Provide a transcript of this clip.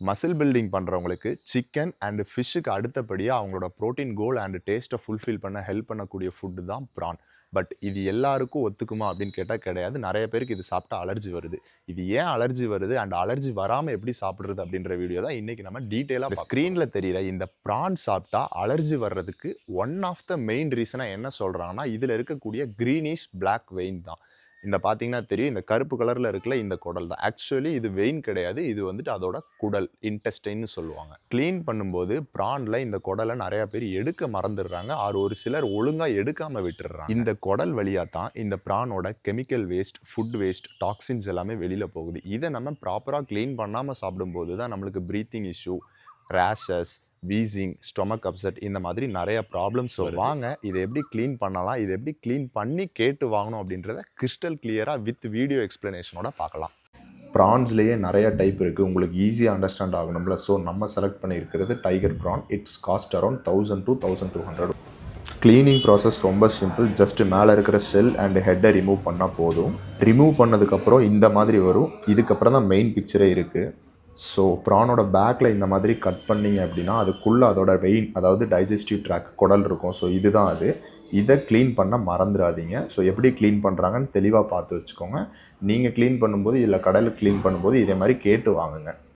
Muscle building பண்ணுறவங்களுக்கு chicken and ஃபிஷ்ஷுக்கு அடுத்தபடியாக அவங்களோட ப்ரோட்டீன் கோல் அண்ட் டேஸ்ட்டை ஃபுல்ஃபில் பண்ண ஹெல்ப் பண்ணக்கூடிய ஃபுட்டு தான் ப்ரான். பட் இது எல்லாருக்கும் ஒத்துக்குமா அப்படின்னு கேட்டால் கிடையாது. நிறைய பேருக்கு இது சாப்பிட்டா அலர்ஜி வருது. இது ஏன் அலர்ஜி வருது அண்ட் அலர்ஜி வராமல் எப்படி சாப்பிட்றது அப்படின்ற வீடியோ தான் இன்றைக்கி நம்ம டீட்டெயிலாக ஸ்க்ரீனில் தெரிகிற இந்த ப்ரான் சாப்பிட்டா அலர்ஜி வர்றதுக்கு ஒன் ஆஃப் த மெயின் ரீசனாக என்ன சொல்கிறாங்கன்னா இதில் இருக்கக்கூடிய க்ரீனிஷ் பிளாக் வெயின் தான். இந்த பார்த்தீங்கன்னா தெரியும், இந்த கருப்பு கலரில் இருக்குல்ல இந்த குடல் தான். ஆக்சுவலி இது வெயின் கிடையாது, இது வந்துட்டு அதோட குடல், இன்டெஸ்டைன்னு சொல்லுவாங்க. க்ளீன் பண்ணும்போது ப்ரானில் இந்த குடலை நிறையா பேர் எடுக்க மறந்துடுறாங்க, ஒரு சிலர் ஒழுங்காக எடுக்காமல் விட்டுடுறாங்க. இந்த குடல் வழியாக தான் இந்த ப்ரானோட chemical waste, food waste, toxins எல்லாமே வெளியில் போகுது. இதை நம்ம ப்ராப்பராக க்ளீன் பண்ணாமல் சாப்பிடும்போது தான் நம்மளுக்கு breathing issue, rashes, wheezing, stomach upset இந்த மாதிரி நிறைய ப்ராப்ளம்ஸ் வருது. வாங்க இதை எப்படி க்ளீன் பண்ணலாம், இதை எப்படி க்ளீன் பண்ணி கேட்டு வாங்கணும் அப்படின்றத கிறிஸ்டல் கிளியராக வித் வீடியோ எக்ஸ்ப்ளனேஷனோட பார்க்கலாம். ப்ரான்ஸ்லேயே நிறைய டைப் இருக்குது, உங்களுக்கு ஈஸியாக அண்டர்ஸ்டாண்ட் ஆகணும்ல. ஸோ நம்ம செலக்ட் பண்ணியிருக்கிறது tiger PRAN. It's cost around 1000 to 1200. Cleaning process ரொம்ப சிம்பிள். ஜஸ்ட் மேலே இருக்கிற ஷெல் அண்ட் ஹெட்டை ரிமூவ் பண்ணால் போதும். ரிமூவ் பண்ணதுக்கப்புறம் இந்த மாதிரி வரும். இதுக்கப்புறம் தான் மெயின் பிக்சரே இருக்குது. ஸோ ப்ரானோட பேக்கில் இந்த மாதிரி கட் பண்ணிங்க அப்படின்னா அதுக்குள்ளே அதோட வெயின், அதாவது டைஜஸ்டிவ் ட்ராக், குடல் இருக்கும். ஸோ இதுதான் அது. இதை க்ளீன் பண்ண மறந்துடாதீங்க. ஸோ எப்படி க்ளீன் பண்ணுறாங்கன்னு தெளிவாக பார்த்து வச்சுக்கோங்க. நீங்கள் க்ளீன் பண்ணும்போது இல்லை கடையில் க்ளீன் பண்ணும்போது இதே மாதிரி கேட்டு வாங்குங்க.